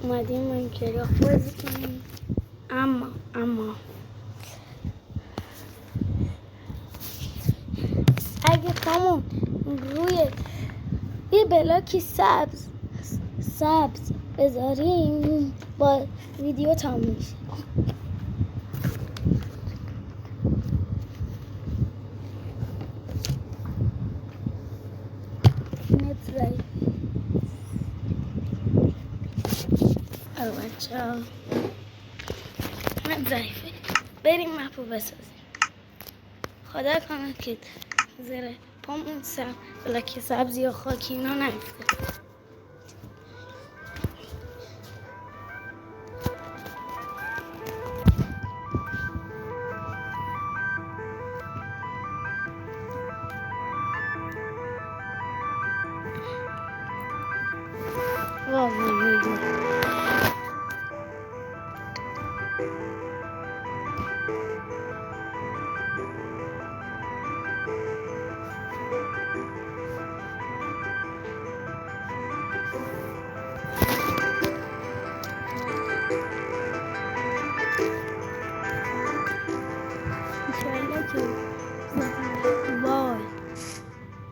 اومدیم ماینکرافت بازی کنیم. اما اگه پامون روی یه بلاکی سبز بذاریم با ویدیو تموم میشه. بچه‌ها من ضعیفه، بریم مپو بسازیم. خدا کنه که زیر پامون بلاک سبزی یا خاکی اینا نیفته.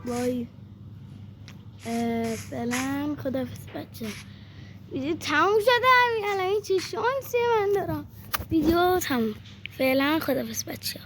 وای سلام، خداحافظ بچه. ویدیو تموم شده. الان چه شانسی من دارم. ویدیو تموم. فعلا خداحافظ بچه.